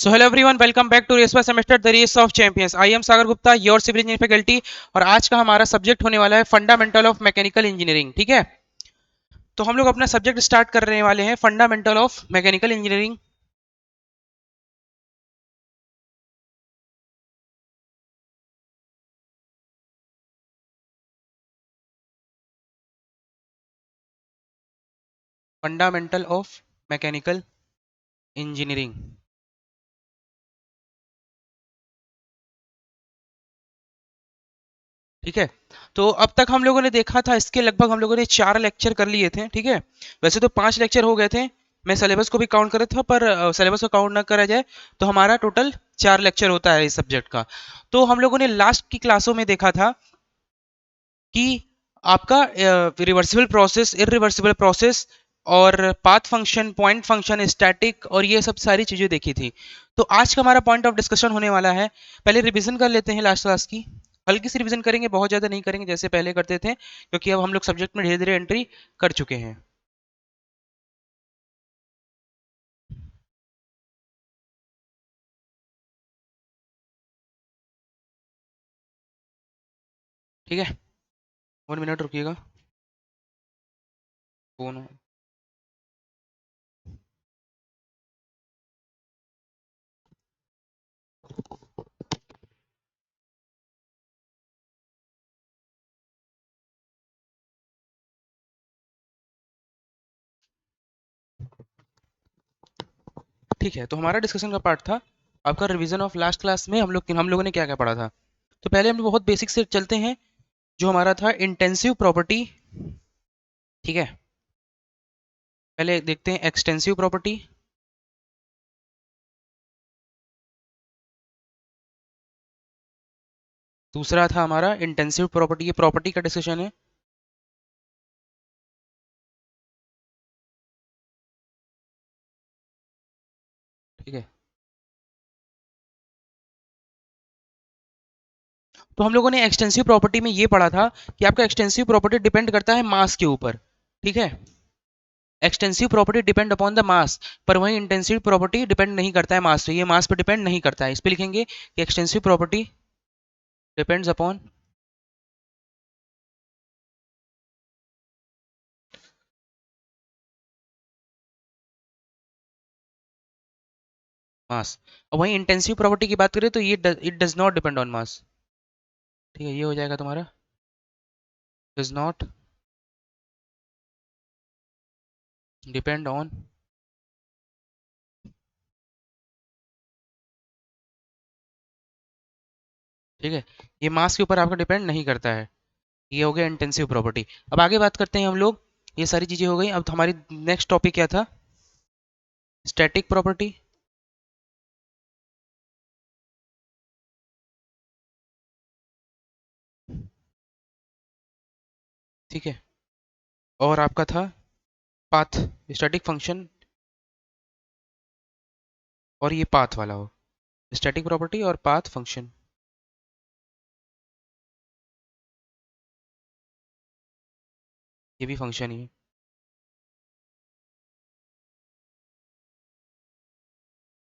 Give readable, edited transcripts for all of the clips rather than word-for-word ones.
So hello everyone, welcome back to रेसवा semester the race of champions. I am Sagar Gupta, your civil engineering faculty. और आज का हमारा subject होने वाला है फंडामेंटल ऑफ मैकेनिकल इंजीनियरिंग। ठीक है, तो हम लोग अपना सब्जेक्ट स्टार्ट करने वाले हैं fundamental of mechanical engineering. Fundamental of mechanical engineering. ठीक है, तो अब तक हम लोगों ने देखा था, इसके लगभग हम लोगों ने 4 लेक्चर कर लिए थे। ठीक है, वैसे तो 5 लेक्चर हो गए थे, मैं सिलेबस को भी काउंट कर रहा था, पर सिलेबस को काउंट ना करा जाए तो हमारा टोटल 4 लेक्चर होता है इस सब्जेक्ट का। तो हम लोगों ने लास्ट की क्लासों में देखा था कि आपका रिवर्सिबल प्रोसेस, इरिवर्सिबल प्रोसेस और path function, point function, static और ये सब सारी चीजें देखी थी। तो आज का हमारा पॉइंट ऑफ डिस्कशन होने वाला है, पहले रिवीजन कर लेते हैं लास्ट क्लास की। हल्की सी रिवीजन करेंगे, बहुत ज्यादा नहीं करेंगे जैसे पहले करते थे, क्योंकि अब हम लोग सब्जेक्ट में धीरे धीरे एंट्री कर चुके हैं। ठीक है, 1 मिनट रुकिएगा। फोन। ठीक है, तो हमारा डिस्कशन का पार्ट था आपका रिवीजन ऑफ लास्ट क्लास में हम लोगों ने क्या क्या पढ़ा था। तो पहले हम लोग बहुत बेसिक से चलते हैं, जो हमारा था इंटेंसिव प्रॉपर्टी। ठीक है, पहले देखते हैं एक्सटेंसिव प्रॉपर्टी। दूसरा था हमारा इंटेंसिव प्रॉपर्टी, ये प्रॉपर्टी का डिस्कशन है। ठीक है, तो हम लोगों ने एक्सटेंसिव प्रॉपर्टी में ये पढ़ा था कि आपका एक्सटेंसिव प्रॉपर्टी डिपेंड करता है मास के ऊपर। ठीक है, extensive property depend upon the mass, पर वही इंटेंसिव प्रॉपर्टी डिपेंड नहीं करता है मास, तो ये मास पर डिपेंड नहीं करता है। इस पे लिखेंगे कि extensive property depends upon mass. और वही इंटेंसिव प्रॉपर्टी की बात करें तो ये it does not depend on मास। ठीक है, ये हो जाएगा तुम्हारा डज नॉट डिपेंड ऑन। ठीक है, ये मास के ऊपर आपका डिपेंड नहीं करता है। ये हो गया इंटेंसिव प्रॉपर्टी। अब आगे बात करते हैं हम लोग, ये सारी चीजें हो गई। अब हमारी नेक्स्ट टॉपिक क्या था? Static property. ठीक है, और आपका था पाथ, स्टैटिक फंक्शन, और ये पाथ वाला हो, स्टैटिक प्रॉपर्टी और पाथ फंक्शन। ये भी फंक्शन ही है।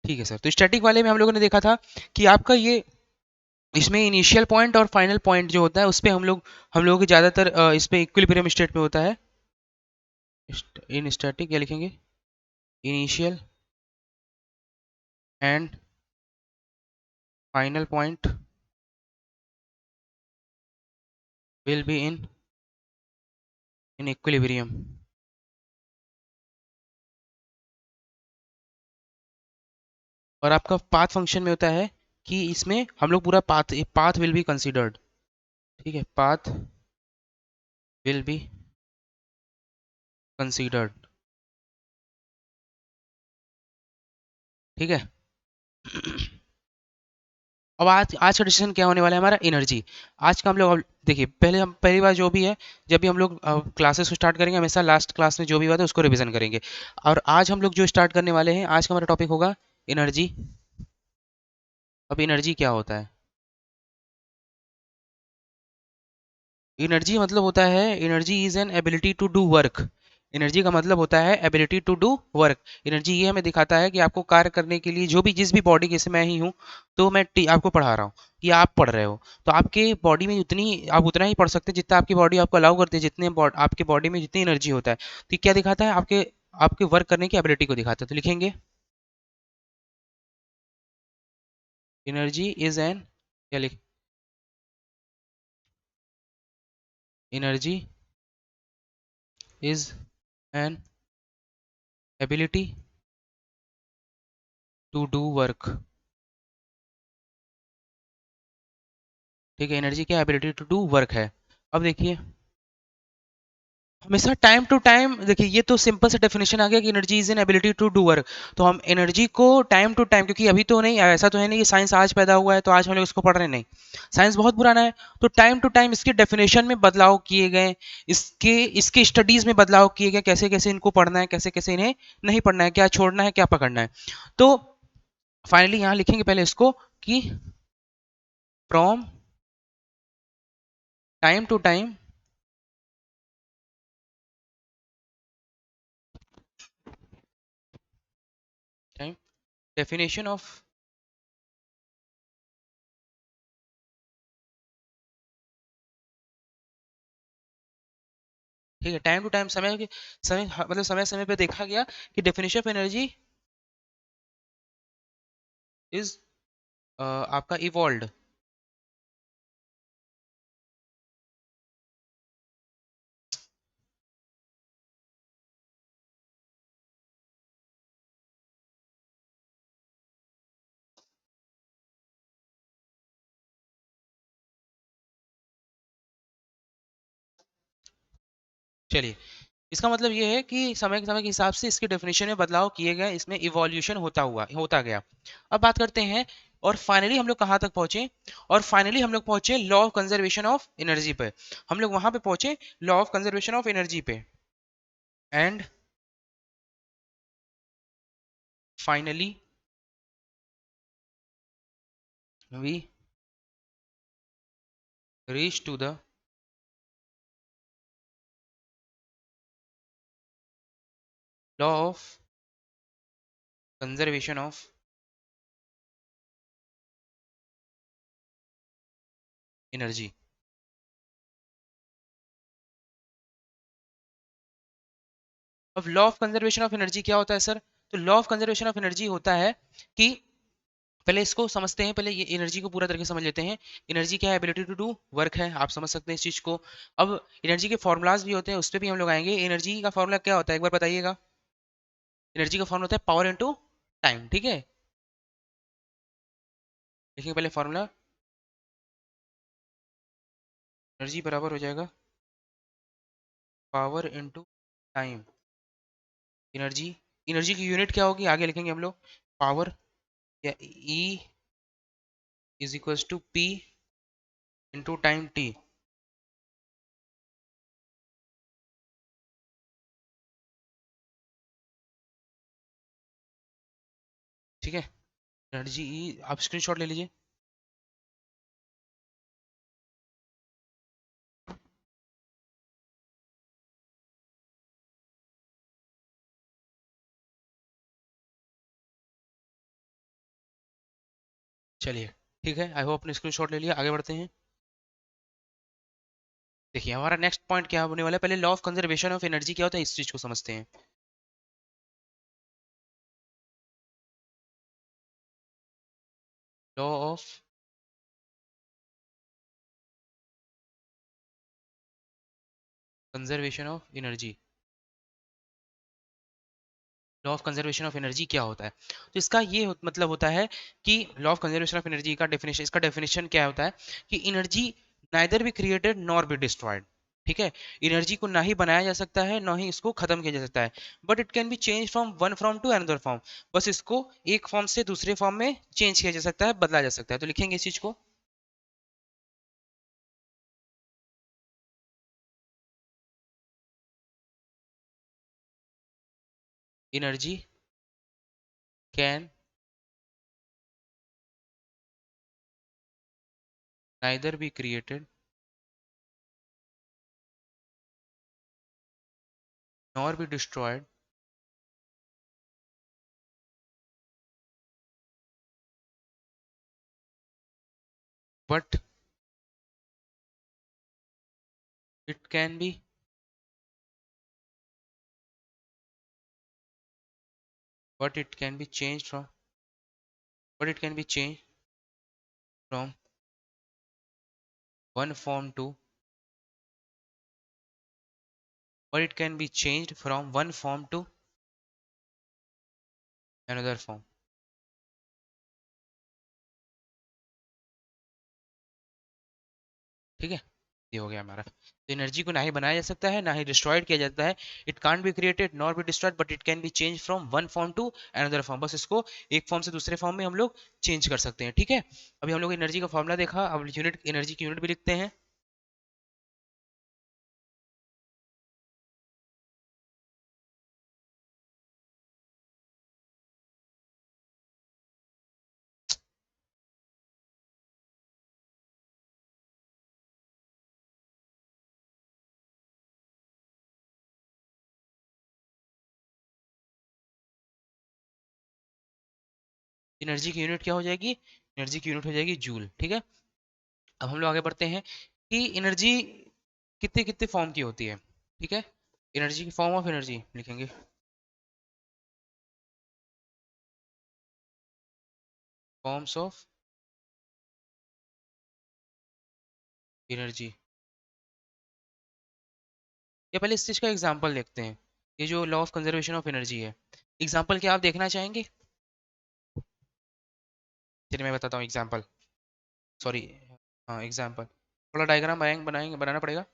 ठीक है सर, तो स्टैटिक वाले में हम लोगों ने देखा था कि आपका ये इसमें इनिशियल पॉइंट और फाइनल पॉइंट जो होता है उस पे हम लोगों की ज्यादातर इस पे इक्विलिब्रियम स्टेट में होता है। इन स्टैटिक क्या लिखेंगे? Initial and final point will be in equilibrium. और आपका पाथ फंक्शन में होता है कि इसमें हम लोग पूरा path path will be considered. ठीक है, पाथ विल बी कंसीडर्ड। ठीक है, अब आज आज का डिसीजन क्या होने वाला है हमारा? एनर्जी। आज का हम लोग देखिए, पहले हम पहली बार जो भी है, जब भी हम लोग क्लासेस को स्टार्ट करेंगे हमेशा लास्ट क्लास में जो भी बात है उसको रिवीजन करेंगे। और आज हम लोग जो स्टार्ट करने वाले हैं, आज का हमारा टॉपिक होगा एनर्जी। अब एनर्जी क्या होता है? एनर्जी मतलब होता है, energy is an ability to do work. Energy का मतलब होता है ability to do work. Energy ये हमें दिखाता है कि आपको कार्य करने के लिए जो भी जिस भी बॉडी, जैसे मैं ही हूँ, तो मैं आपको पढ़ा रहा हूँ या आप पढ़ रहे हो, तो आपके बॉडी में उतनी, आप उतना ही पढ़ सकते हैं जितना आपकी बॉडी आपको अलाउ करती है, जितने आपके बॉडी में जितनी एनर्जी होता है। तो ये क्या दिखाता है? आपके आपके वर्क करने की एबिलिटी को दिखाता है। तो लिखेंगे एनर्जी इज एन, क्या लिख, energy is an ability to do work. ठीक है, एनर्जी क्या, एबिलिटी टू डू वर्क है। अब देखिए, हमेशा टाइम टू टाइम, देखिए ये तो सिंपल सा डेफिनेशन आ गया कि energy is an ability to do work. तो हम एनर्जी को टाइम टू टाइम, क्योंकि अभी तो नहीं, ऐसा तो है नहीं कि साइंस आज पैदा हुआ है तो आज हम लोग इसको पढ़ रहे हैं, नहीं, साइंस बहुत पुराना है। तो टाइम टू टाइम इसके डेफिनेशन में बदलाव किए गए, इसके इसके स्टडीज में बदलाव किए गए, कैसे कैसे इनको पढ़ना है, कैसे कैसे इन्हें नहीं पढ़ना है, क्या छोड़ना है, क्या पकड़ना है। तो फाइनली यहाँ लिखेंगे पहले इसको कि from time to time, time definition of, ठीक है, टाइम टू टाइम, समय के समय, मतलब समय समय पे देखा गया कि डेफिनेशन ऑफ एनर्जी इज आपका इवॉल्व। चलिए, इसका मतलब ये है कि समय के हिसाब से इसके डेफिनेशन में बदलाव किए गए, इसमें इवोल्यूशन होता गया। अब बात करते हैं, और फाइनली हम लोग कहाँ तक पहुंचे, और फाइनली हम लोग पहुंचे law of conservation of energy पे। हम लोग वहां पे पहुंचे, law of conservation of energy पे। And finally we reach to the law of conservation of energy. अब law of conservation of energy क्या होता है सर? तो law of conservation of energy होता है कि, पहले इसको समझते हैं, पहले ये एनर्जी को पूरा तरीके से समझ लेते हैं। एनर्जी क्या है? एबिलिटी टू डू वर्क है, आप समझ सकते हैं इस चीज को। अब एनर्जी के फॉर्मुलाज भी होते हैं, उस पर भी हम लोग आएंगे। एनर्जी का फॉर्मूला क्या होता है, एक बार बताइएगा। एनर्जी का फॉर्मूला होता है पावर इनटू टाइम, ठीक है। देखिए पहले फॉर्मूला, एनर्जी बराबर हो जाएगा power into time. Energy, energy की यूनिट क्या होगी आगे लिखेंगे हम लोग, पावर, या E is equals to P into time T. ठीक है, एनर्जी ई, आप स्क्रीनशॉट ले लीजिए। चलिए, ठीक है, आई होप अपने स्क्रीनशॉट ले लिया, आगे बढ़ते हैं। देखिए हमारा नेक्स्ट पॉइंट क्या होने वाला है, पहले law of conservation of energy क्या होता है इस चीज को समझते हैं। Law of conservation of energy, law of conservation of energy क्या होता है? तो इसका ये मतलब होता है कि law of conservation of energy का डेफिनेशन, इसका डेफिनेशन क्या होता है कि energy neither be created nor be destroyed. ठीक है, एनर्जी को ना ही बनाया जा सकता है ना ही इसको खत्म किया जा सकता है, but it can be change from one form to another form. बस इसको एक फॉर्म से दूसरे फॉर्म में चेंज किया जा सकता है, बदला जा सकता है। तो लिखेंगे इस चीज को, energy can neither be created nor be destroyed but it can be but it can be changed from but it can be changed from one form to but it can be changed from one form to another form. ठीक है, ये हो गया हमारा। तो energy को ना ही बनाया जा सकता है ना ही डिस्ट्रॉयड किया जाता है। It can't be created nor be destroyed but it can be change from one form to another form. बस इसको एक फॉर्म से दूसरे फॉर्म में हम लोग चेंज कर सकते हैं। ठीक है, अभी हम लोग एनर्जी का फॉर्मूला देखा, अब यूनिट एनर्जी की यूनिट भी लिखते हैं। एनर्जी की यूनिट क्या हो जाएगी? एनर्जी की यूनिट हो जाएगी जूल। ठीक है, अब हम लोग आगे बढ़ते हैं कि एनर्जी कितने कितने फॉर्म की होती है। ठीक है, एनर्जी की फॉर्म ऑफ एनर्जी लिखेंगे, फॉर्म्स ऑफ एनर्जी। या पहले इस चीज का एग्जांपल देखते हैं, ये जो law of conservation of energy है, एग्जांपल क्या आप देखना चाहेंगे? चलिए मैं बताता हूँ एग्जांपल, सॉरी, हाँ एग्जांपल, थोड़ा डायग्राम बनाएंगे, बनाना पड़ेगा।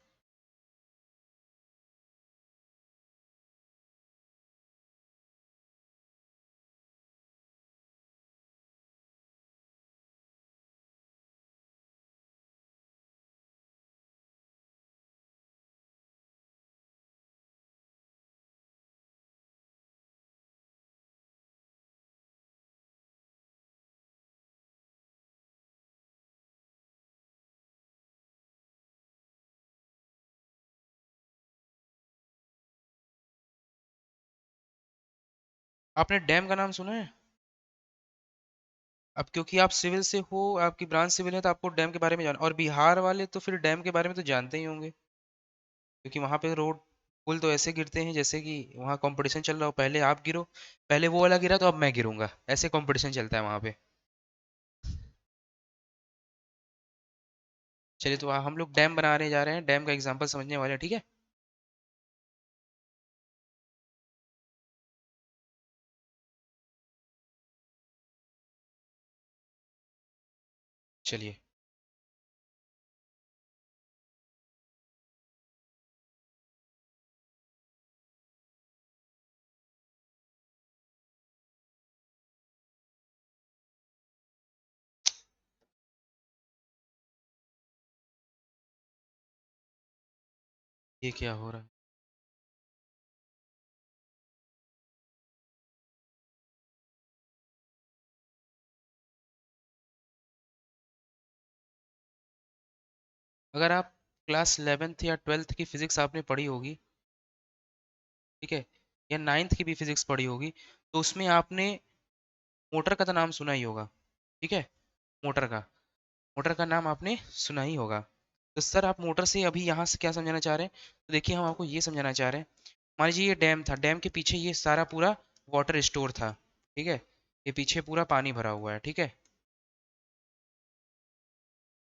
आपने डैम का नाम सुना है? अब क्योंकि आप सिविल से हो, आपकी ब्रांच सिविल है, तो आपको डैम के बारे में जान, और बिहार वाले तो फिर डैम के बारे में तो जानते ही होंगे, क्योंकि वहां पे रोड पुल तो ऐसे गिरते हैं जैसे कि वहाँ कंपटीशन चल रहा हो, पहले आप गिरो, पहले वो वाला गिरा तो अब मैं गिरूंगा, ऐसे कंपटीशन चलता है वहां पे। चलिए, तो हम लोग डैम बनाने जा रहे हैं, डैम का एग्जांपल समझने वाले हैं। ठीक है, चलिए। ये क्या हो रहा है? अगर आप क्लास 11th या 12th की फिजिक्स आपने पढ़ी होगी, ठीक है, या 9th की भी फिजिक्स पढ़ी होगी, तो उसमें आपने मोटर का तो नाम सुना ही होगा। ठीक है, मोटर का, मोटर का नाम आपने सुना ही होगा। तो सर आप मोटर से अभी यहाँ से क्या समझाना चाह रहे हैं? तो देखिए, हम आपको ये समझाना चाह रहे हैं, मान लीजिए ये डैम था, डैम के पीछे ये सारा पूरा वाटर स्टोर था। ठीक है, ये पीछे पूरा पानी भरा हुआ है। ठीक है,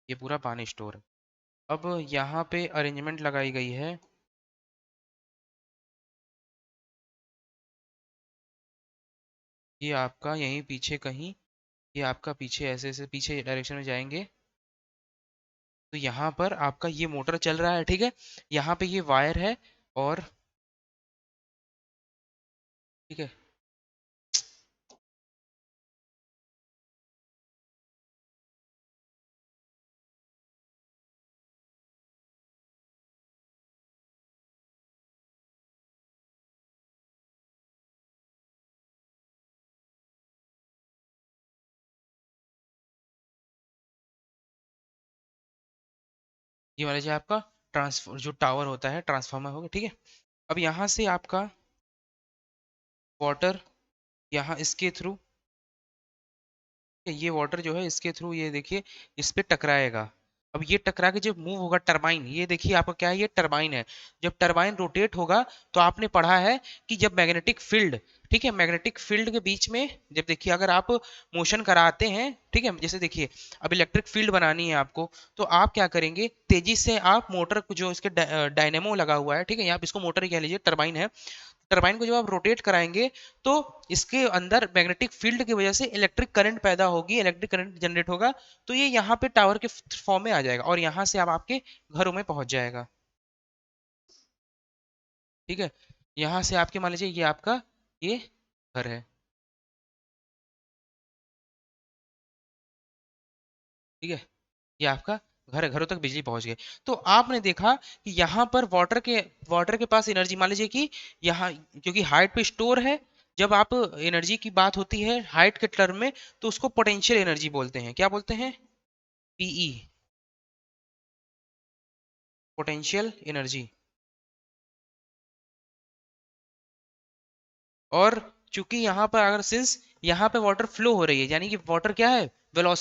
ये पूरा पानी स्टोर है। अब यहाँ पे अरेंजमेंट लगाई गई है कि आपका यहीं पीछे कहीं, ये आपका पीछे ऐसे ऐसे पीछे डायरेक्शन में जाएंगे, तो यहाँ पर आपका ये मोटर चल रहा है। ठीक है, यहाँ पे ये वायर है, और ठीक है, ये मान लीजिए आपका ट्रांसफर जो टावर होता है, ट्रांसफार्मर होगा। ठीक है, अब यहाँ से आपका वाटर यहाँ इसके थ्रू, ये वाटर जो है इसके थ्रू ये देखिए इस पे टकराएगा। अब ये टकरा के जब मूव होगा टरबाइन, ये देखिए आपका क्या है, ये टरबाइन है। जब टरबाइन रोटेट होगा तो आपने पढ़ा है कि जब मैग्नेटिक फील्ड, ठीक है, मैग्नेटिक फील्ड के बीच में जब देखिए अगर आप मोशन कराते हैं, ठीक है, जैसे देखिए अब इलेक्ट्रिक फील्ड बनानी है आपको, तो आप क्या करेंगे, तेजी से आप मोटर को जो इसके डायनेमो लगा हुआ है, ठीक है, आप इसको मोटर ही कह लीजिए, टरबाइन है, टरबाइन को जब आप रोटेट कराएंगे तो इसके अंदर मैग्नेटिक फील्ड की वजह से इलेक्ट्रिक करंट पैदा होगी, इलेक्ट्रिक करंट जनरेट होगा, तो ये यहाँ पे टावर के फॉर्म में आ जाएगा और यहाँ से अब आपके घरों में पहुंच जाएगा। ठीक है, यहाँ से आपके मान लीजिए ये आपका ये घर है। ठीक है, ये आपका घर है, घरों तक बिजली पहुंच गई। तो आपने देखा कि यहाँ पर वाटर के पास एनर्जी मान लीजिए कि यहाँ क्योंकि हाइट पे स्टोर है, जब आप एनर्जी की बात होती है हाइट के टर्म में तो उसको पोटेंशियल एनर्जी बोलते हैं। क्या बोलते हैं? PE, potential energy. और चूंकि यहाँ पर अगर सिंस यहाँ पे वाटर फ्लो हो रही है, यानी कि वाटर क्या है,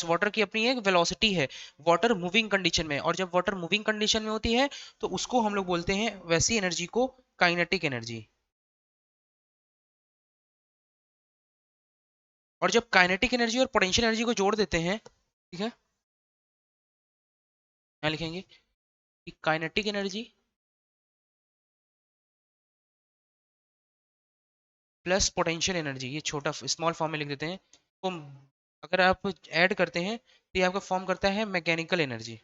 वाटर की अपनी एक वेलोसिटी है, वाटर मूविंग कंडीशन में, और जब वाटर मूविंग कंडीशन में होती है तो उसको हम लोग बोलते हैं वैसी एनर्जी को काइनेटिक एनर्जी। और जब काइनेटिक एनर्जी और पोटेंशियल एनर्जी को जोड़ देते हैं, ठीक है, यहाँ लिखेंगे कि kinetic energy plus potential energy, ये छोटा स्मॉल फॉर्म में लिख देते हैं, तो अगर आप ऐड करते हैं तो ये आपका फॉर्म करता है मैकेनिकल एनर्जी।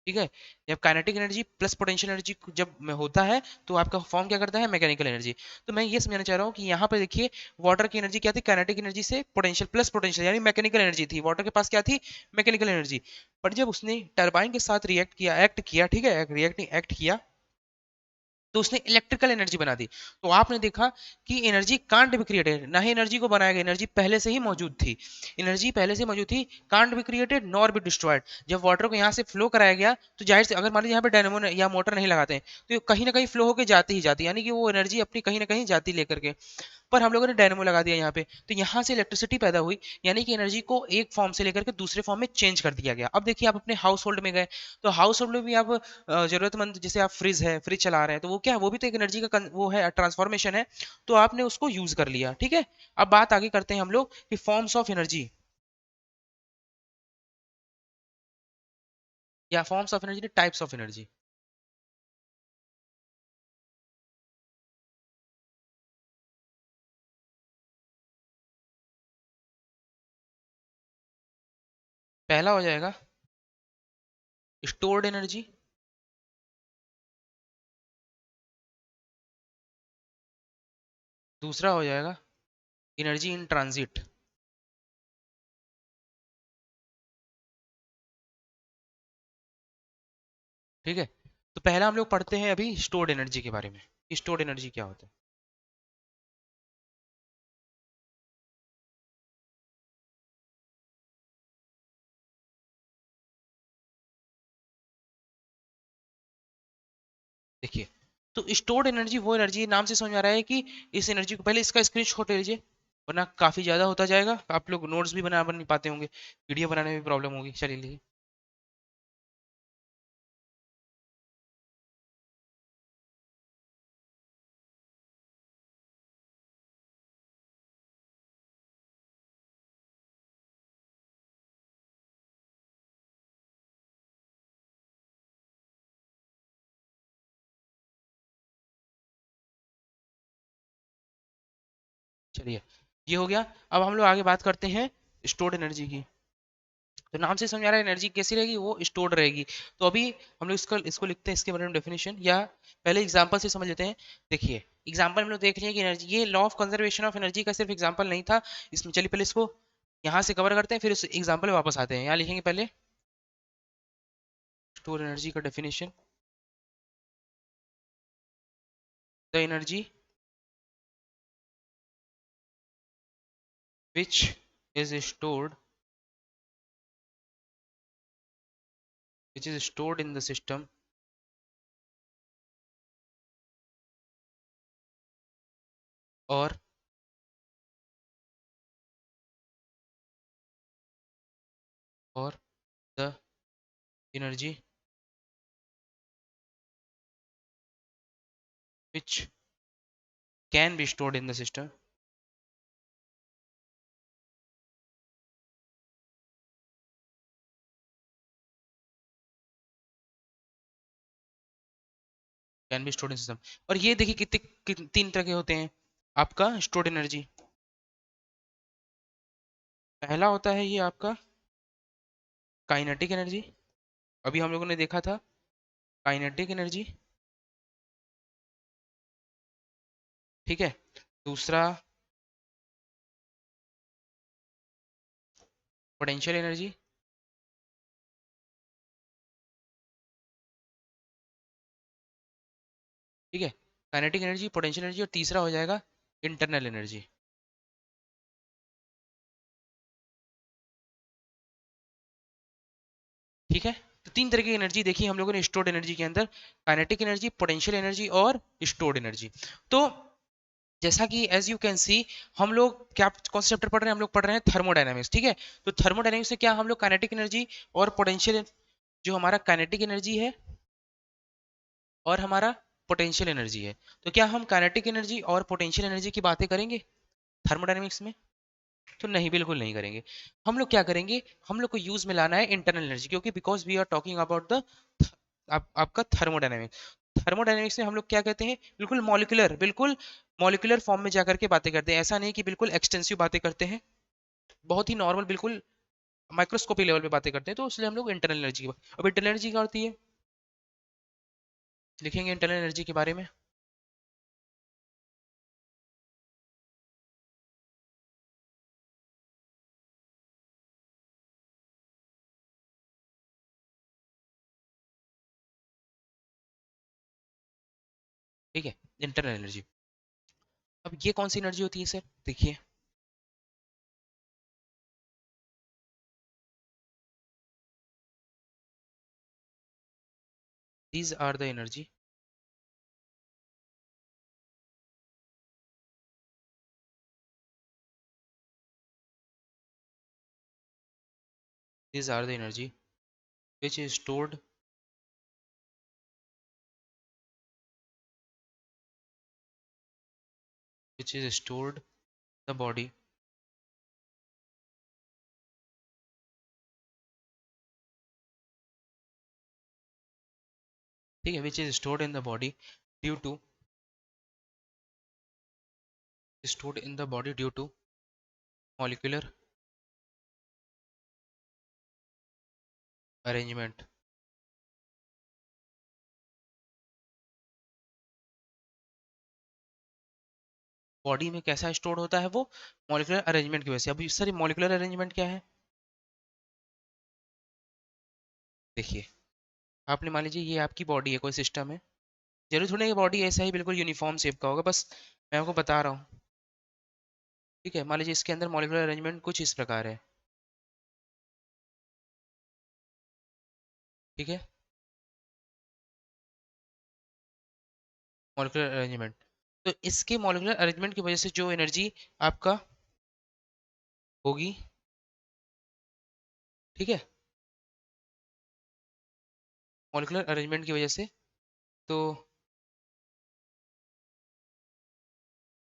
ठीक है, जब kinetic energy plus potential energy जब में होता है तो आपका फॉर्म क्या करता है, मैकेनिकल एनर्जी। तो मैं ये समझाना चाह रहा हूँ कि यहाँ पे देखिए वाटर की एनर्जी क्या थी, काइनेटिक एनर्जी से पोटेंशियल प्लस पोटेंशियल यानी मैकेनिकल एनर्जी थी, वाटर के पास क्या थी, मैकेनिकल एनर्जी। पर जब उसने टरबाइन के साथ रिएक्ट किया, एक्ट किया, ठीक है, रिएक्ट एक्ट किया, तो उसने इलेक्ट्रिकल एनर्जी बना दी। तो आपने देखा कि एनर्जी कांट बी क्रिएटेड, ना ही एनर्जी को बनाया गया, एनर्जी पहले से ही मौजूद थी, एनर्जी पहले से मौजूद थी, can't be created nor be destroyed. जब वाटर को यहाँ से फ्लो कराया गया तो जाहिर से अगर मान लीजिए यहाँ पे डायनेमो या मोटर नहीं लगाते हैं तो ये कहीं ना कहीं फ्लो होकर जाती ही जाती, यानी कि वो एनर्जी अपनी कहीं ना कहीं जाती लेकर के, पर हम लोगों ने डायनेमो लगा दिया यहाँ पे, तो यहाँ से इलेक्ट्रिसिटी पैदा हुई, यानी कि एनर्जी को एक फॉर्म से लेकर के दूसरे फॉर्म में चेंज कर दिया गया। अब देखिए आप अपने हाउस होल्ड में गए, तो हाउस होल्ड में भी आप जरूरतमंद, जैसे आप फ्रिज चला रहे हैं, तो वो क्या है, वो भी तो एक एनर्जी का वो है, ट्रांसफॉर्मेशन है, तो आपने उसको यूज कर लिया। ठीक है, अब बात आगे करते हैं हम लोग कि फॉर्म्स ऑफ एनर्जी, या forms of energy types of energy. पहला हो जाएगा स्टोर्ड एनर्जी, दूसरा हो जाएगा एनर्जी इन ट्रांजिट। ठीक है, तो पहला हम लोग पढ़ते हैं अभी स्टोर्ड एनर्जी के बारे में, स्टोर्ड एनर्जी क्या होता है। देखिए, तो स्टोर्ड एनर्जी वो एनर्जी, नाम से समझ में आ रहा है कि इस एनर्जी को, पहले इसका स्क्रीनशॉट ले लीजिए वरना काफी ज्यादा होता जाएगा, आप लोग नोट्स भी बना नहीं पाते होंगे, वीडियो बनाने में भी प्रॉब्लम होगी। चलिए लीजिए, चलिए, ये हो गया। अब हम लोग आगे बात करते हैं स्टोर्ड एनर्जी की। तो नाम से समझ आ रहा है एनर्जी कैसी रहेगी, वो स्टोर्ड रहेगी। तो अभी हम लोग इसको इसको लिखते हैं, इसके बारे में डेफिनेशन, या पहले एग्जांपल से समझ लेते हैं। देखिए एग्जांपल हम लोग देख रहे हैं कि एनर्जी, ये law of conservation of energy का सिर्फ एग्जांपल नहीं था इसमें। चलिए पहले इसको यहाँ से कवर करते हैं, फिर इस एग्जांपल में वापस आते हैं। यहाँ लिखेंगे पहले स्टोर एनर्जी का definition, the energy which is stored which is stored in the system और और the energy which can be stored in the system can be stored in system. और ये देखिए तीन तरह के होते हैं आपका स्टोर्ड एनर्जी। पहला होता है ये आपका काइनेटिक एनर्जी, अभी हम लोगों ने देखा था काइनेटिक एनर्जी, ठीक है। दूसरा पोटेंशियल एनर्जी, ठीक है। काइनेटिक एनर्जी, पोटेंशियल एनर्जी, और तीसरा हो जाएगा इंटरनल एनर्जी। ठीक है। तो तीन तरह की एनर्जी देखी हम लोगों ने स्टोर्ड एनर्जी के अंदर, काइनेटिक एनर्जी, पोटेंशियल एनर्जी और स्टोर्ड एनर्जी। तो जैसा कि एज यू कैन सी, हम लोग क्या कौन से चैप्टर पढ़ रहे हैं, हम लोग पढ़ रहे हैं थर्मोडायनामिक्स, ठीक है। तो थर्मोडायनामिक्स से क्या हम लोग काइनेटिक एनर्जी और पोटेंशियल, जो हमारा काइनेटिक एनर्जी है और हमारा पोटेंशियल एनर्जी है, तो क्या हम काइनेटिक एनर्जी और पोटेंशियल एनर्जी की बातें करेंगे थर्मोडायनामिक्स में? तो नहीं, बिल्कुल नहीं करेंगे। हम लोग क्या करेंगे, हम लोग को यूज में लाना है इंटरनल एनर्जी, क्योंकि because we are talking about the आपका थर्मोडायनेमिक्स। थर्मोडायनेमिक्स में हम लोग क्या कहते हैं, बिल्कुल मॉलिक्यूलर, बिल्कुल मॉलिक्यूलर फॉर्म में जाकर के बातें करते हैं। ऐसा नहीं कि बिल्कुल एक्सटेंसिव बातें करते हैं, बहुत ही नॉर्मल, बिल्कुल माइक्रोस्कोपिक लेवल पे बातें करते हैं। तो इसलिए हम लोग इंटरनल एनर्जी, अब इंटरनल एनर्जी क्या होती है, लिखेंगे इंटरनल एनर्जी के बारे में। ठीक है, इंटरनल एनर्जी। अब ये कौन सी एनर्जी होती है सर, देखिए, these are the energy, these are the energy which is stored, which is stored the body, ठीक है, which is stored in the body due to, stored in the body due to molecular arrangement। Body में कैसा store होता है वो, molecular arrangement की वजह से। अभी सर मॉलिक्यूलर अरेंजमेंट क्या है, देखिए, आपने मान लीजिए ये आपकी बॉडी है, कोई सिस्टम है, जरूर थोड़ी ये बॉडी ऐसा ही बिल्कुल यूनिफॉर्म शेप का होगा, बस मैं आपको बता रहा हूँ, ठीक है। मान लीजिए इसके अंदर मॉलिक्यूलर अरेंजमेंट कुछ इस प्रकार है, ठीक है, मॉलिक्यूलर अरेंजमेंट। तो इसके मॉलिक्यूलर अरेंजमेंट की वजह से जो एनर्जी आपका होगी, ठीक है, मॉलिक्यूलर अरेंजमेंट की वजह से, तो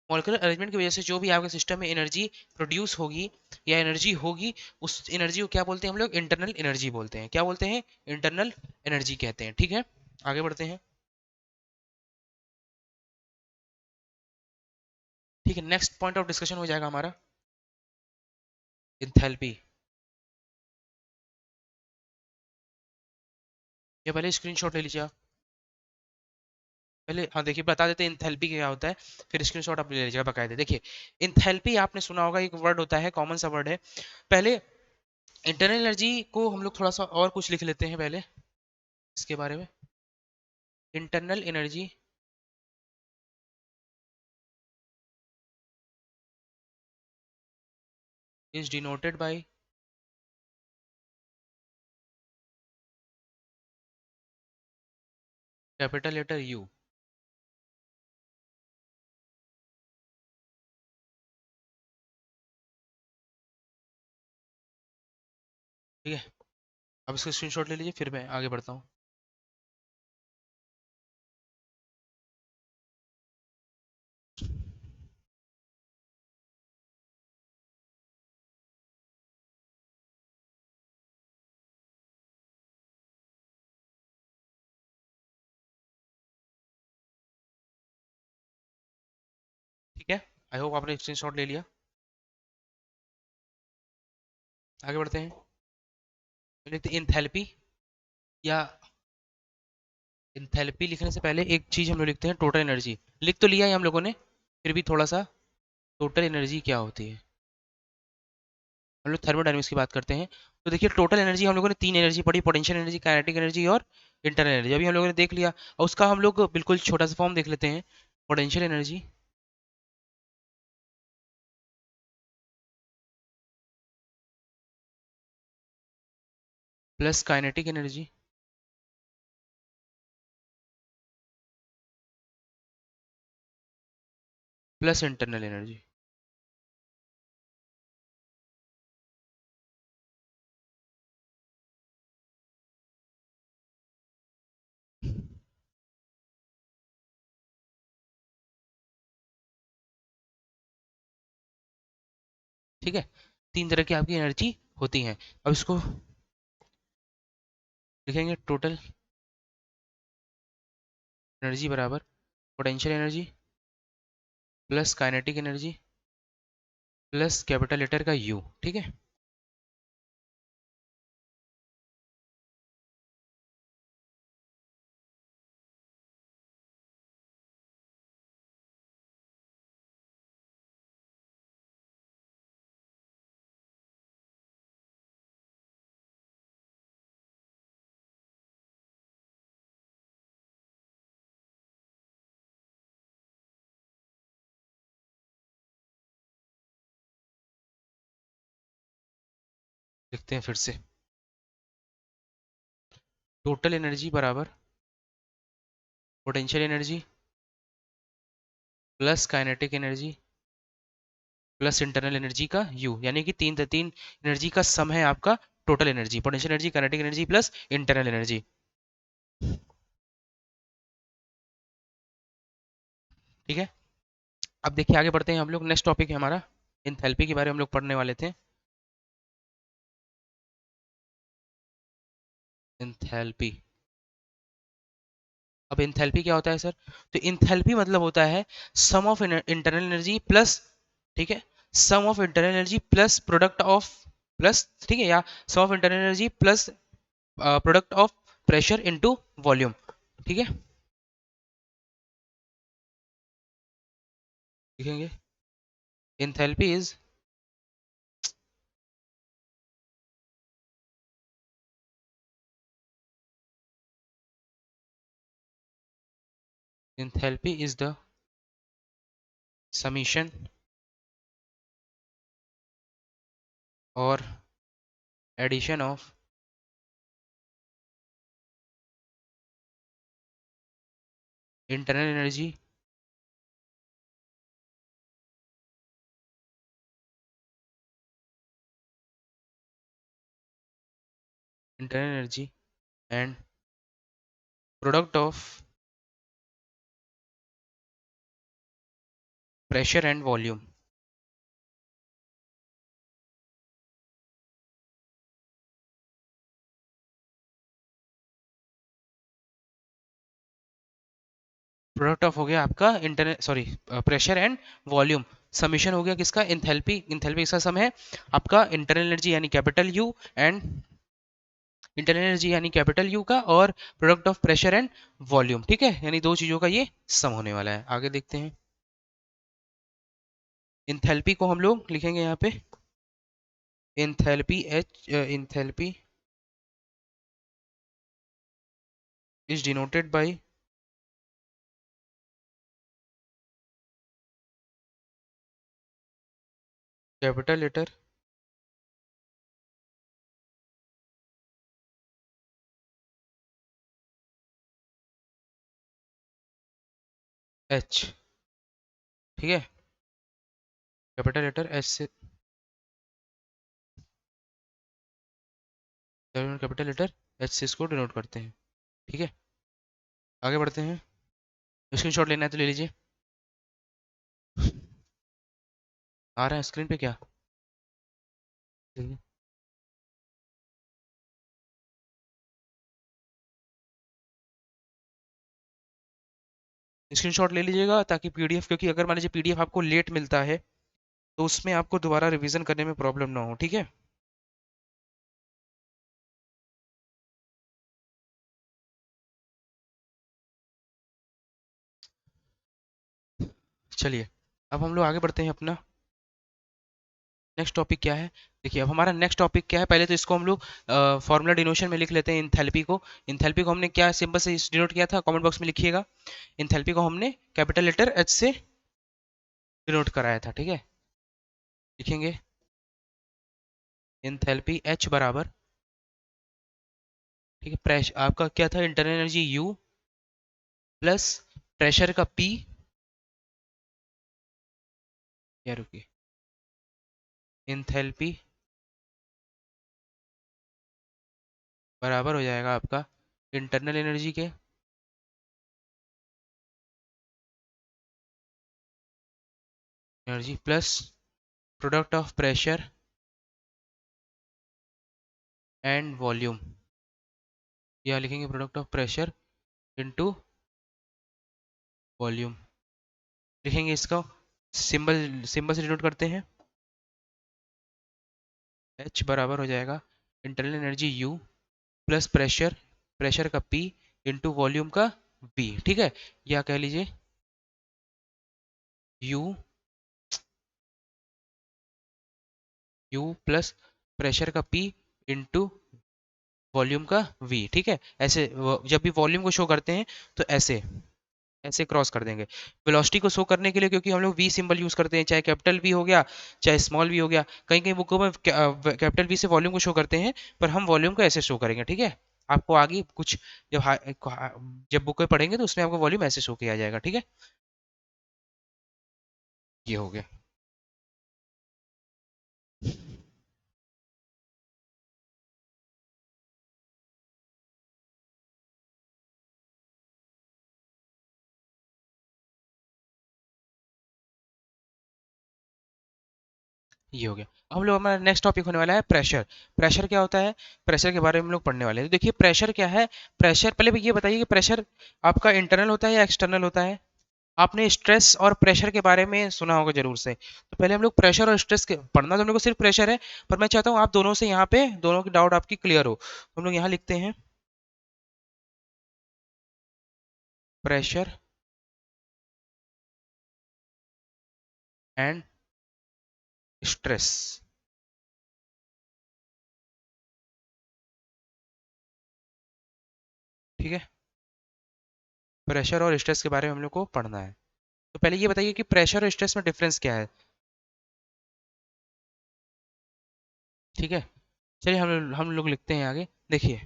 मॉलिक्यूलर अरेंजमेंट की वजह से जो भी आपके सिस्टम में एनर्जी प्रोड्यूस होगी या एनर्जी होगी, उस एनर्जी को क्या बोलते हैं हम लोग, इंटरनल एनर्जी बोलते हैं। क्या बोलते हैं, इंटरनल एनर्जी कहते हैं, ठीक है। आगे बढ़ते हैं, ठीक है। नेक्स्ट पॉइंट ऑफ डिस्कशन हो जाएगा हमारा इंथैल्पी। ये पहले स्क्रीनशॉट ले लीजिए आप। पहले हाँ देखिए, बता देते हैं इंथैल्पी क्या होता है, फिर स्क्रीनशॉट आप ले लीजिएगा बकायदे। देखिए, इंथैल्पी आपने सुना होगा, एक वर्ड होता है, कॉमन सा वर्ड है। पहले इंटरनल एनर्जी को हम लोग थोड़ा सा और कुछ लिख लेते हैं पहले इसके बारे में। Internal energy is denoted by capital letter U. ठीक है, अब इसका स्क्रीनशॉट ले लीजिए, फिर मैं आगे बढ़ता हूँ। ठीक है, आई होप आपने स्क्रीनशॉट ले लिया। आगे बढ़ते हैं। तो लिखते हैं इंथैल्पी, या इंथैल्पी लिखने से पहले एक चीज हम लोग लिखते हैं, टोटल एनर्जी। लिख तो लिया है हम लोगों ने, फिर भी थोड़ा सा, टोटल एनर्जी क्या होती है। हम लोग थर्मोडायनेमिक्स की बात करते हैं। तो देखिए टोटल एनर्जी हम लोगों ने तीन एनर्जी पढ़ी, पोटेंशियल एनर्जी, काइनेटिक एनर्जी और इंटरनल एनर्जी। अभी हम लोगों ने देख लिया, और उसका हम लोग बिल्कुल छोटा सा फॉर्म देख लेते हैं। Potential energy plus kinetic energy plus internal energy. ठीक है, तीन तरह की आपकी एनर्जी होती हैं। अब इसको लिखेंगे, टोटल एनर्जी बराबर potential energy plus kinetic energy plus capital letter का यू। ठीक है, लिखते हैं फिर से, टोटल एनर्जी बराबर potential energy plus kinetic energy plus internal energy का यू, यानी कि तीन तीन एनर्जी का सम है आपका total energy, potential energy, kinetic energy plus internal energy. ठीक है, अब देखिए आगे बढ़ते हैं हम लोग। नेक्स्ट टॉपिक है हमारा एंथैल्पी के बारे में हम लोग पढ़ने वाले थे। एंथैल्पी, अब एंथैल्पी क्या होता है सर? तो एंथैल्पी मतलब होता है sum of internal energy plus, ठीक है, sum of internal energy plus product of, plus, ठीक है, या sum of internal energy plus product of pressure into volume. ठीक है, लिखेंगे enthalpy is, enthalpy is the summation or addition of internal energy internal energy and product of pressure and volume। Product of हो गया आपका internal, sorry, pressure and volume. Summation हो गया किसका? Enthalpy. Enthalpy इसका सम है आपका इंटरनल एनर्जी यानी capital you and internal energy यानी कैपिटल यू का, और product of pressure and volume. ठीक है, यानी दो चीजों का ये सम होने वाला है। आगे देखते हैं, इंथैल्पी को हम लोग लिखेंगे यहाँ पे enthalpy H, enthalpy is denoted by capital letter H. ठीक है, कैपिटल लेटर एच से, कैपिटल लेटर एच से इसको डिनोट करते हैं। ठीक है, आगे बढ़ते हैं। स्क्रीनशॉट लेना है तो ले लीजिए। आ रहा है स्क्रीन पे क्या? स्क्रीनशॉट ले लीजिएगा ताकि पीडीएफ, क्योंकि अगर मान लीजिए पीडीएफ आपको लेट मिलता है तो उसमें आपको दोबारा रिवीजन करने में प्रॉब्लम ना हो। ठीक है, चलिए अब हम लोग आगे बढ़ते हैं अपना नेक्स्ट टॉपिक क्या है। देखिए अब हमारा नेक्स्ट टॉपिक क्या है, पहले तो इसको हम लोग फॉर्मूला डिनोशन में लिख लेते हैं। इंथैल्पी को, इंथैल्पी को हमने क्या सिंबल से डिनोट किया था, कमेंट बॉक्स में लिखिएगा। इंथैल्पी को हमने कैपिटल लेटर एच से डिनोट कराया था। ठीक है, लिखेंगे इंथैल्पी एच बराबर, ठीक है, प्रेशर आपका क्या था, internal energy you plus pressure का पी, या रुकिए, इंथैल्पी बराबर हो जाएगा आपका इंटरनल एनर्जी के energy plus product of pressure and volume, या लिखेंगे product of pressure into volume. लिखेंगे इसको सिंबल, सिंबल से डिनोट करते हैं। एच बराबर हो जाएगा internal energy you plus pressure, pressure का पी इंटू वॉल्यूम का वी। ठीक है, या कह लीजिए यू, यू प्लस प्रेशर का पी इंटू वॉल्यूम का वी। ठीक है, ऐसे जब भी वॉल्यूम को शो करते हैं तो ऐसे ऐसे क्रॉस कर देंगे। वेलोसिटी को शो करने के लिए क्योंकि हम लोग वी सिंबल यूज करते हैं, चाहे कैपिटल वी हो गया चाहे स्मॉल वी हो गया, कहीं कहीं बुकों में कैपिटल वी से वॉल्यूम को शो करते हैं, पर हम वॉल्यूम को ऐसे शो करेंगे। ठीक है, आपको आगे कुछ जब जब बुक में पढ़ेंगे तो उसमें आपको वॉल्यूम ऐसे शो किया जाएगा। ठीक है, ये हो गया, ये हो गया। हम लोग हमारा नेक्स्ट टॉपिक होने वाला है प्रेशर। प्रेशर क्या होता है, प्रेशर के बारे में हम लोग पढ़ने वाले हैं। तो देखिए प्रेशर क्या है, प्रेशर पहले ये बताइए कि प्रेशर आपका इंटरनल होता है या एक्सटर्नल होता है। आपने स्ट्रेस और प्रेशर के बारे में सुना होगा जरूर से, तो पहले हम लोग प्रेशर और स्ट्रेस के पढ़ना, तो हम लोग को सिर्फ प्रेशर है, पर मैं चाहता हूँ आप दोनों से यहाँ पे दोनों की डाउट आपकी क्लियर हो, तो हम लोग यहाँ लिखते हैं प्रेशर एंड स्ट्रेस। ठीक है, प्रेशर और स्ट्रेस के बारे में हम लोग को पढ़ना है। तो पहले ये बताइए कि प्रेशर और स्ट्रेस में डिफरेंस क्या है। ठीक है, चलिए हम लोग लिखते हैं आगे। देखिए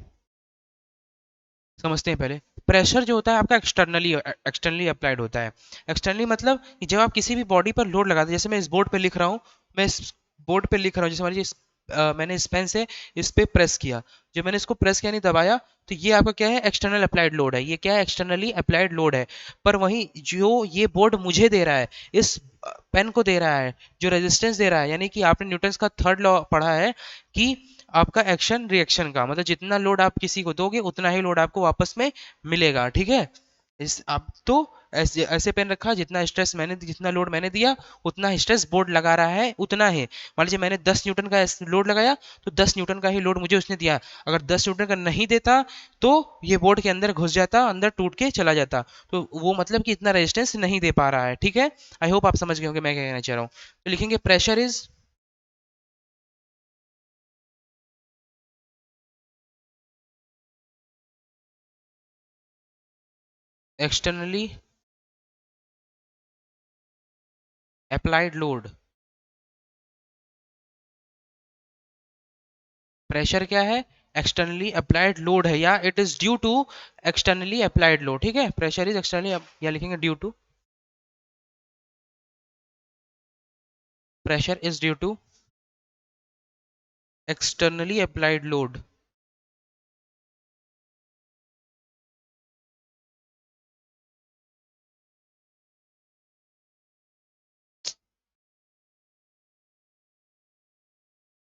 समझते हैं पहले, प्रेशर जो होता है आपका एक्सटर्नली एक्सटर्नली अप्लाइड होता है। एक्सटर्नली मतलब कि जब आप किसी भी बॉडी पर लोड लगाते हैं, जैसे मैं इस बोर्ड पे लिख रहा हूँ, मैं इस बोर्ड पे लिख रहा हूँ, जैसे मान लीजिए मैंने इस पेन से इस पे प्रेस किया, जब मैंने इसको प्रेस किया नहीं दबाया, तो ये आपका क्या है, एक्सटर्नल अप्लाइड लोड है, ये क्या है, एक्सटर्नली अप्लाइड लोड है। पर वहीं जो ये बोर्ड मुझे दे रहा है, इस पेन को दे रहा है, जो रेजिस्टेंस दे रहा है, यानी कि आपने न्यूटन्स का थर्ड लॉ पढ़ा है कि आपका एक्शन रिएक्शन का मतलब जितना लोड आप किसी को दोगे उतना ही लोड आपको वापस में मिलेगा। ठीक है, इस अब तो ऐसे ऐसे पेन रखा, जितना लोड मैंने दिया उतना ही स्ट्रेस बोर्ड लगा रहा है, उतना ही। मान लीजिए मैंने 10 न्यूटन का लोड लगाया, तो 10 न्यूटन का ही लोड मुझे उसने दिया। अगर 10 न्यूटन का नहीं देता तो ये बोर्ड के अंदर घुस जाता, अंदर टूट के चला जाता, तो वो मतलब कि इतना रेजिस्टेंस नहीं दे पा रहा है। ठीक है, आई होप आप समझ गए होंगे मैं क्या कहना चाह रहा हूँ। तो लिखेंगे pressure is externally applied load. Pressure क्या है, एक्सटर्नली अप्लाइड लोड है, या it is due to externally applied load. ठीक है, प्रेशर इज एक्सटर्नली, या लिखेंगे due to, pressure is due to externally applied load.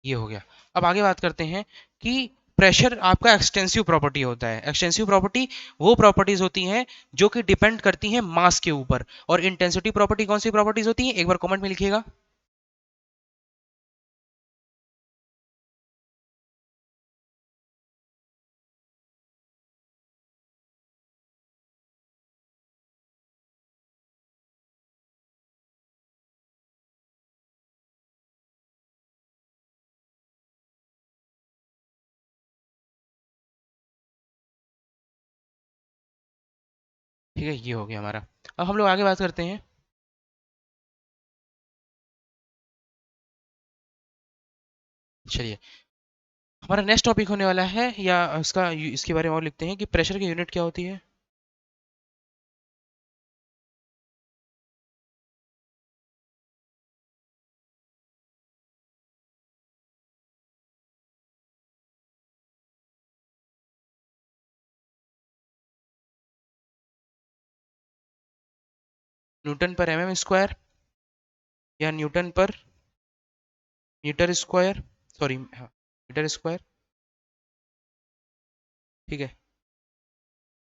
ये हो गया। अब आगे बात करते हैं कि प्रेशर आपका एक्सटेंसिव प्रॉपर्टी होता है। एक्सटेंसिव प्रॉपर्टी वो प्रॉपर्टीज होती हैं जो कि डिपेंड करती हैं मास के ऊपर। और इंटेंसिटी प्रॉपर्टी कौन सी प्रॉपर्टीज होती है, एक बार कमेंट में लिखिएगा। ठीक है, ये हो गया हमारा। अब हम लोग आगे बात करते हैं। चलिए, हमारा नेक्स्ट टॉपिक होने वाला है, या इसके बारे में और लिखते हैं कि प्रेशर की यूनिट क्या होती है। न्यूटन पर एमएम स्क्वायर, या न्यूटन पर मीटर स्क्वायर, सॉरी हाँ, मीटर स्क्वायर। ठीक है,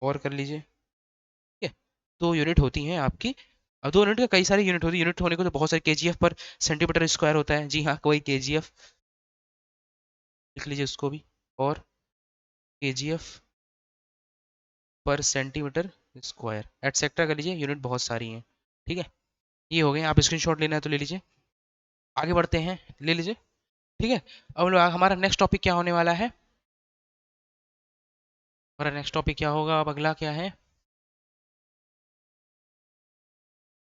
और कर लीजिए। ठीक है, दो यूनिट होती हैं आपकी। अब दो यूनिट का कई सारी यूनिट होती है, यूनिट होने को तो बहुत सारे, केजीएफ पर सेंटीमीटर स्क्वायर होता है, जी हाँ, कोई केजीएफ लिख लीजिए उसको भी। और केजीएफ पर सेंटीमीटर स्क्वायर एटसेट्रा कर लीजिए, यूनिट बहुत सारी हैं। ठीक है, ये हो गए। आप स्क्रीनशॉट लेना है तो ले लीजिए। आगे बढ़ते हैं, ले लीजिए। ठीक है, अब हमारा नेक्स्ट टॉपिक क्या होने वाला है। हमारा नेक्स्ट टॉपिक क्या होगा, अब अगला क्या है।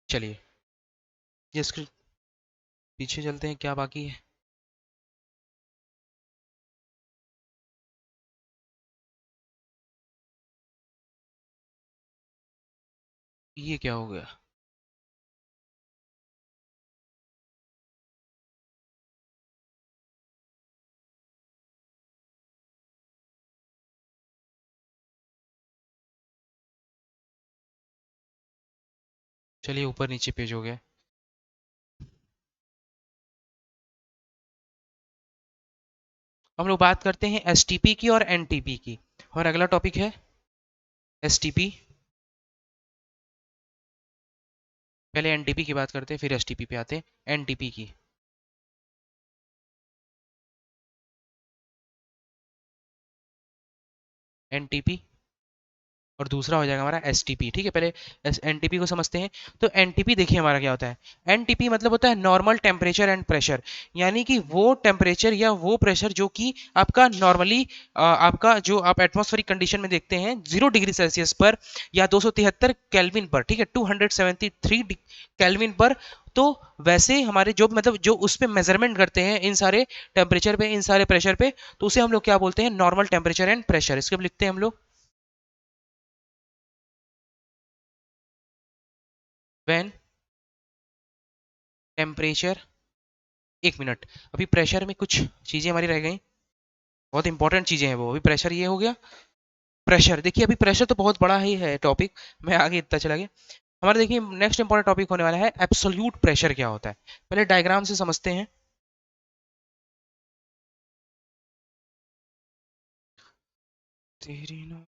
चलिए, ये स्क्रीन पीछे चलते हैं, क्या बाकी है। ये क्या हो गया। चलिए, ऊपर नीचे पेज हो गया। हम लोग बात करते हैं एसटीपी की और एनटीपी की। और अगला टॉपिक है एसटीपी। पहले एनटीपी की बात करते हैं, फिर एसटीपी पे आते हैं। एनटीपी की, एनटीपी, और दूसरा हो जाएगा हमारा एसटीपी। ठीक है, पहले एनटीपी को समझते हैं। तो एनटीपी देखिए हमारा क्या होता है। एनटीपी मतलब होता है नॉर्मल टेम्परेचर एंड प्रेशर। यानी कि वो टेम्परेचर या वो प्रेशर जो कि आपका नॉर्मली, आपका जो आप एटमॉस्फेरिक कंडीशन में देखते हैं 0 डिग्री सेल्सियस पर, या 273 केल्विन पर, ठीक है, 273 केल्विन पर। तो वैसे हमारे जो मतलब जो उस पे मेजरमेंट करते हैं इन सारे टेम्परेचर पे, इन सारे प्रेशर पे, तो उसे हम लोग क्या बोलते हैं, नॉर्मल टेम्परेचर एंड प्रेशर। इसके लिखते हैं हम लोग व्हेन टेम्परेचर। एक मिनट, अभी प्रेशर में कुछ चीजें हमारी रह गई, बहुत इंपॉर्टेंट चीजें हैं वो। अभी प्रेशर ये हो गया। प्रेशर देखिए, अभी प्रेशर तो बहुत बड़ा ही है टॉपिक, मैं आगे इतना चला गया। हमारा देखिए नेक्स्ट इंपॉर्टेंट टॉपिक होने वाला है एब्सोल्यूट प्रेशर क्या होता है। पहले डायग्राम से समझते हैं। तेरी ना,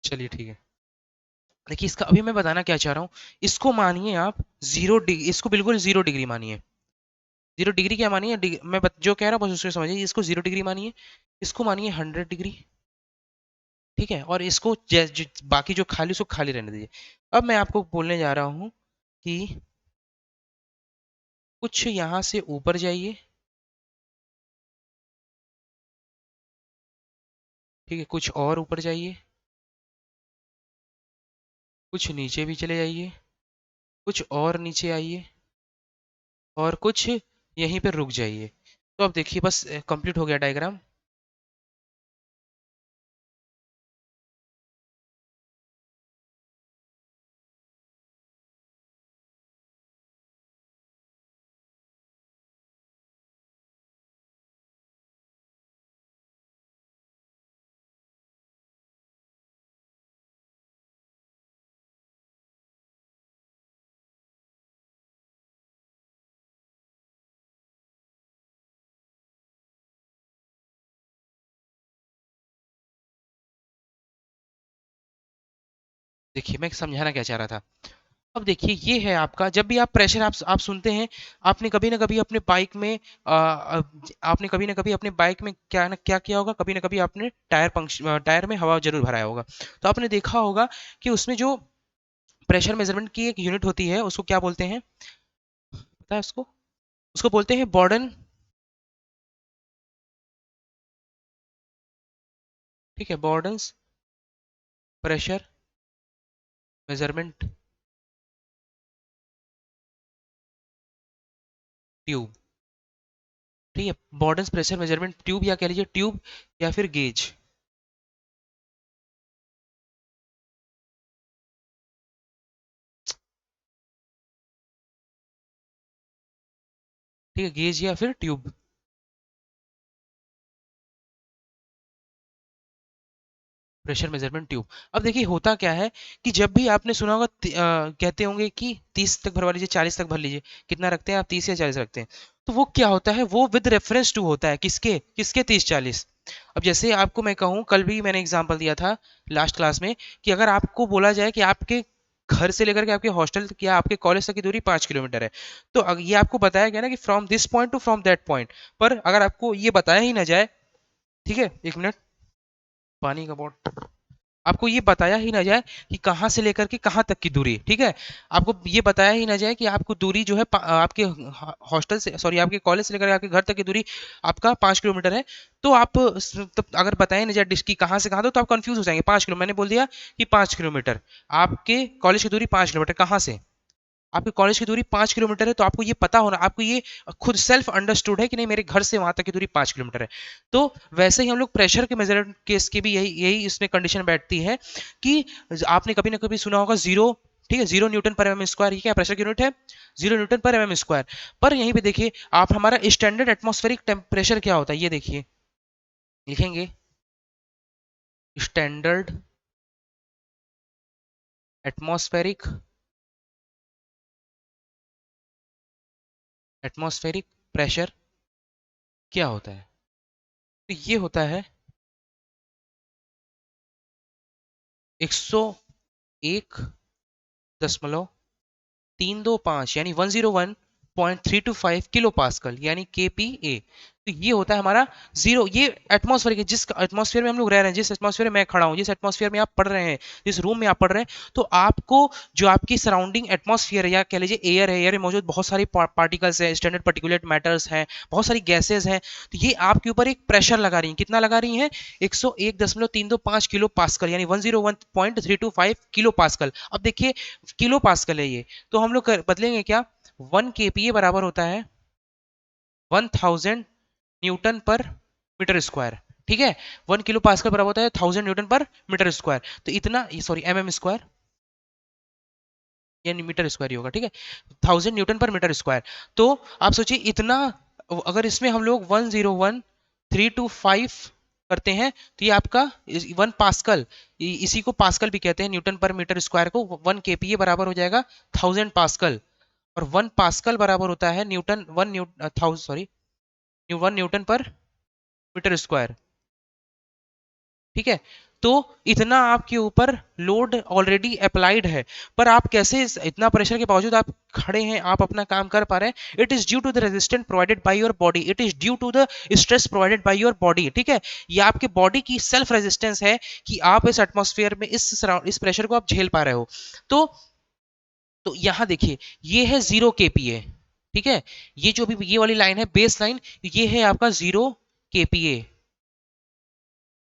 चलिए ठीक है। देखिए इसका अभी मैं बताना क्या चाह रहा हूँ। इसको मानिए आप 0 डिग्री, इसको बिल्कुल 0 डिग्री मानिए। 0 डिग्री क्या मानिए, जो कह रहा हूँ बस उसको समझिए। इसको 0 डिग्री मानिए, इसको मानिए 100 डिग्री, ठीक है। और इसको बाकी जो खाली उसको खाली रहने दीजिए। अब मैं आपको बोलने जा रहा हूँ कि कुछ यहाँ से ऊपर जाइए, ठीक है, कुछ और ऊपर जाइए, कुछ नीचे भी चले जाइए, कुछ और नीचे आइए, और कुछ यहीं पे रुक जाइए। तो अब देखिए बस कंप्लीट हो गया डायग्राम। देखिए मैं समझाना क्या चाह रहा था। अब देखिए ये है आपका, जब भी आप प्रेशर आप सुनते हैं, आपने कभी ना कभी अपने बाइक में आपने कभी ना कभी अपने बाइक में क्या ना क्या किया होगा, कभी ना कभी आपने टायर में हवा जरूर भराया होगा। तो आपने देखा होगा कि उसमें जो प्रेशर मेजरमेंट की एक यूनिट होती है, उसको क्या बोलते हैं, पता है उसको? उसको बोलते हैं बॉर्डन, ठीक है, बॉर्डन्स प्रेशर मेजरमेंट ट्यूब, ठीक है। बॉर्डन्स प्रेशर मेजरमेंट ट्यूब, या कह लीजिए ट्यूब, या फिर गेज, ठीक है, गेज या फिर ट्यूब, प्रेशर मेजरमेंट ट्यूब। अब देखिए होता क्या है कि जब भी आपने सुना होगा कहते होंगे कि 30 तक भरवा लीजिए, 40 तक भर लीजिए, कितना रखते हैं आप, 30 या 40 रखते हैं। तो वो क्या होता है, वो विद रेफरेंस टू होता है, किसके किसके 30 40। अब जैसे आपको मैं कहूँ, कल भी मैंने एग्जांपल दिया था लास्ट क्लास में, कि अगर आपको बोला जाए कि आपके घर से लेकर के आपके हॉस्टल या आपके कॉलेज तक की दूरी 5 किलोमीटर है, तो ये आपको बताया गया ना कि from this point two from that point. पर अगर आपको ये बताया ही ना जाए, ठीक है, 1 मिनट, पानी का बॉटल, आपको ये बताया ही ना जाए कि कहाँ से लेकर के कहाँ तक की दूरी, ठीक है, आपको ये बताया ही ना जाए कि आपको दूरी जो है आपके हॉस्टल से, सॉरी, आपके कॉलेज से लेकर आपके घर तक की दूरी आपका 5 किलोमीटर है, तो आप तब अगर बताया ना जाए डिश की कहाँ से कहाँ, तो आप कंफ्यूज हो जाएंगे। 5 किलो मैंने बोल दिया कि 5 किलोमीटर, आपके कॉलेज की दूरी 5 किलोमीटर, कहाँ से, आपके कॉलेज की दूरी 5 किलोमीटर है, तो आपको ये पता होना, आपको ये खुद सेल्फ अंडरस्टूड है कि नहीं, मेरे घर से वहां तक की दूरी 5 किलोमीटर है। तो वैसे ही हम लोग प्रेशर के मेजरमेंट केस की भी यही यही इसमें कंडीशन बैठती है कि आपने कभी ना कभी सुना होगा जीरो, ठीक है, 0 न्यूटन पर mm स्क्वायर, ये क्या प्रेशर की यूनिट है, 0 न्यूटन पर mm स्क्वायर। पर यहीं पे देखिए आप, हमारा स्टैंडर्ड एटमॉस्फेरिक टेम्परेचर क्या होता है, ये देखिए, लिखेंगे स्टैंडर्ड एटमॉस्फेरिक एटमॉस्फेरिक प्रेशर क्या होता है। तो ये होता है 101.325 यानी 101.325 किलो पास्कल, यानी KPa। तो ये होता है हमारा जीरो, ये एटमॉस्फेयर के, जिस एटमॉस्फेयर में हम लोग रह रहे हैं, जिस एटमॉस्फेयर में मैं खड़ा हूँ, जिस एटमॉस्फेयर में आप पढ़ रहे हैं, जिस रूम में आप पढ़ रहे हैं, तो आपको जो आपकी सराउंडिंग एटमॉस्फेयर है, या कह लीजिए एयर है, एयर में मौजूद बहुत सारी पार्टिकल्स हैं, स्टैंडर्ड पार्टिकुलेट मैटर्स हैं, बहुत सारी गैसेज हैं, तो ये आपके ऊपर एक प्रेशर लगा रही हैं। कितना लगा रही हैं, 101.325 किलो पास्कल, यानी 101.325 किलो पास्कल। अब देखिए किलो पास्कल है ये, तो हम लोग बदलेंगे क्या, 1 kPa बराबर होता है 1000 न्यूटन पर मीटर स्क्वायर, ठीक है। 1 किलो पास्कल बराबर होता है 1000 न्यूटन पर मीटर स्क्वायर। तो इतना, सॉरी, MM स्क्वायर, यानी मीटर स्क्वायर ही होगा, ठीक है, 1000 न्यूटन पर मीटर स्क्वायर। तो आप सोचिए इतना, अगर इसमें हम लोग 101.325 करते हैं, तो ये आपका 1 पास्कल, इसी को पास्कल भी कहते हैं, न्यूटन पर मीटर स्क्वायर को, 1 kPa बराबर हो जाएगा 1000 पास्कल। और 1 पास्कल बराबर होता है न्यूटन, 1 न्यूटन पर मीटर स्क्वायर, ठीक है। तो इतना आपके ऊपर लोड ऑलरेडी अप्लाइड है, पर आप कैसे इतना प्रेशर के बावजूद आप खड़े हैं, आप अपना काम कर पा रहे हैं? It is due to the resistance provided by your body, it is due to the stress provided by your body. ठीक है, ये आपके बॉडी की सेल्फ रेजिस्टेंस है कि आप इस एटमॉस्फेयर में इस प्रेशर को आप झेल पा रहे हो। तो यहां देखिए, ये है 0 केपीए। ठीक है, ये जो भी ये वाली लाइन है बेस लाइन, ये है आपका 0 केपीए।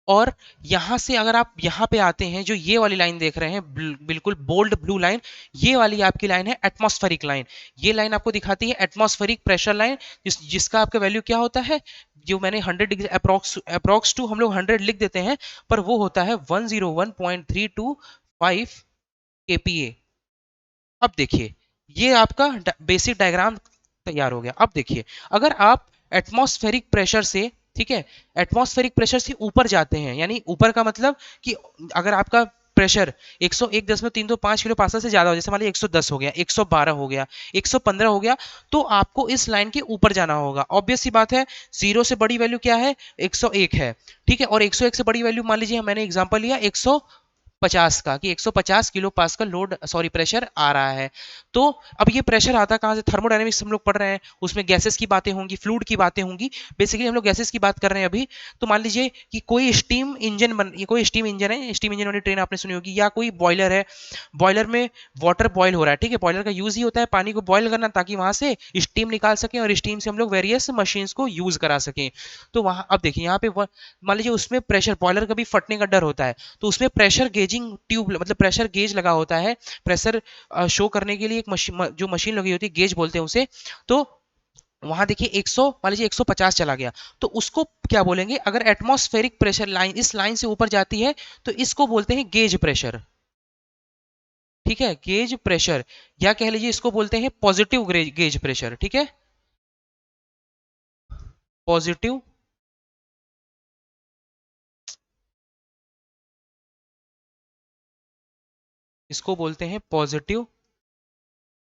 और यहां से अगर आप यहां पे आते हैं, जो ये वाली लाइन देख रहे हैं बिल्कुल बोल्ड ब्लू लाइन, ये वाली आपकी लाइन है एटमॉस्फेरिक लाइन। ये लाइन आपको दिखाती है एटमॉस्फेरिक प्रेशर लाइन, जिसका आपका वैल्यू क्या होता है, जो मैंने 100 डिग्री अप्रोक्स टू हम लोग 100 लिख देते हैं, पर वो होता है 101.325 केपीए। अब देखिए, ये आपका बेसिक डायग्राम तैयार हो गया। अब देखिए, अगर आप एटमॉस्फेरिक प्रेशर से, ठीक है, एटमॉस्फेरिक प्रेशर से ऊपर जाते हैं, यानी ऊपर का मतलब कि अगर आपका प्रेशर 101.325 किलो पास्कल से ज्यादा हो, जैसे मान लीजिए 110 हो गया, 112 हो गया, 115 हो गया, तो आपको इस लाइन के ऊपर जाना होगा। ऑब्वियस सी बात है, 0 से बड़ी वैल्यू क्या है, 101 है। ठीक है, और 101 से बड़ी वैल्यू मान लीजिए मैंने एग्जांपल लिया 150 का, कि 150 kilo pascal load sorry pressure आ रहा है। तो अब ये प्रेशर आता कहां से? थर्मोडायनेमिक्स हम लोग पढ़ रहे हैं, उसमें गैसेस की बातें होंगी, फ्लूइड की बातें होंगी। बेसिकली हम लोग गैसेस की बात कर रहे हैं अभी। तो मान लीजिए कि कोई स्टीम इंजन कोई स्टीम इंजन है, स्टीम इंजन वाली ट्रेन आपने सुनी होगी, या कोई बॉयलर है, बॉयलर में वाटर बॉयल हो रहा है। ठीक है, बॉयलर का यूज ही होता है पानी को बॉयल करना, ताकि वहां से स्टीम निकाल सकें और स्टीम से हम लोग वेरियस मशीन्स को यूज करा सकें। तो वहां अब देखिए, यहाँ पे मान लीजिए उसमें प्रेशर, बॉयलर का भी फटने का डर होता है, तो उसमें प्रेशर गेजिंग ट्यूब मतलब प्रेशर गेज लगा होता है, प्रेशर शो करने के लिए एक मशीन, जो मशीन लगी होती है, गेज बोलते हैं उसे। तो वहां देखिए 100 मान लीजिए 150 चला गया, तो उसको क्या बोलेंगे? अगर एटमॉस्फेरिक प्रेशर लाइन इस लाइन से ऊपर जाती है, तो इसको बोलते हैं गेज प्रेशर। ठीक है, गेज प्रेशर, या कह लीजिए इसको बोलते हैं पॉजिटिव गेज प्रेशर। ठीक है, पॉजिटिव, इसको बोलते हैं पॉजिटिव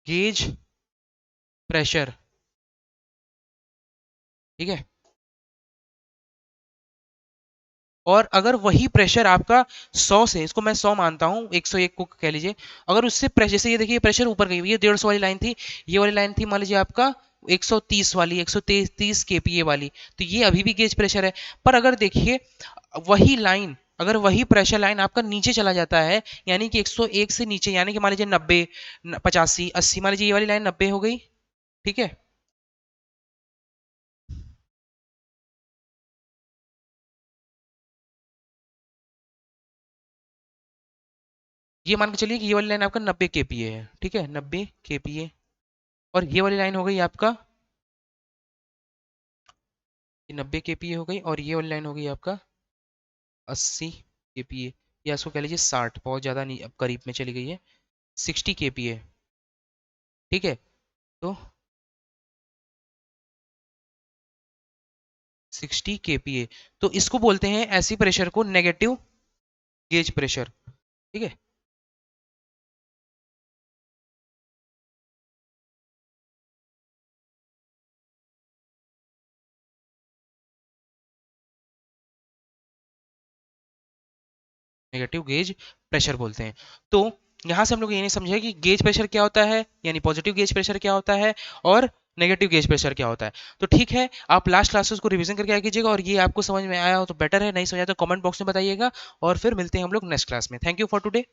गेज प्रेशर। ठीक है, और अगर वही प्रेशर आपका 100 से, इसको मैं 100 मानता हूं, 101 को कह लीजिए, अगर उससे प्रेशर, जैसे ये देखिए प्रेशर ऊपर गई, ये 150 वाली लाइन थी, ये वाली लाइन थी मान लीजिए आपका 130 वाली, 130 केपीए वाली, तो ये अभी भी गेज प्रेशर है। पर अगर देखिए वही लाइन, अगर वही प्रेशर लाइन आपका नीचे चला जाता है, यानी कि 101 से नीचे, यानी कि मान लीजिए 90, 85, 80, मान लीजिए ये वाली लाइन 90 हो गई। ठीक है, ये मान के चलिए कि ये वाली लाइन आपका 90 केपीए है। ठीक है, 90 केपीए, और ये वाली लाइन हो गई आपका, ये 90 केपीए हो गई, और ये वाली लाइन हो गई आपका 80 केपीए, या इसको कह लीजिए 60, बहुत ज़्यादा नहीं, अब करीब में चली गई है, 60 केपीए। ठीक है, तो 60 केपीए, तो इसको बोलते हैं ऐसी प्रेशर को नेगेटिव गेज प्रेशर। ठीक है, नेगेटिव गेज प्रेशर बोलते हैं। तो यहाँ से हम लोग ये नहीं समझे कि गेज प्रेशर क्या होता है, यानी पॉजिटिव गेज प्रेशर क्या होता है, और नेगेटिव गेज प्रेशर क्या होता है। तो ठीक है, आप लास्ट क्लासेस को रिवीजन करके आया कीजिएगा, और ये आपको समझ में आया हो तो बेटर है, नहीं समझ आया तो कमेंट बॉक्स में बताइएगा, और फिर मिलते हैं हम लोग नेक्स्ट क्लास में। Thank you for today.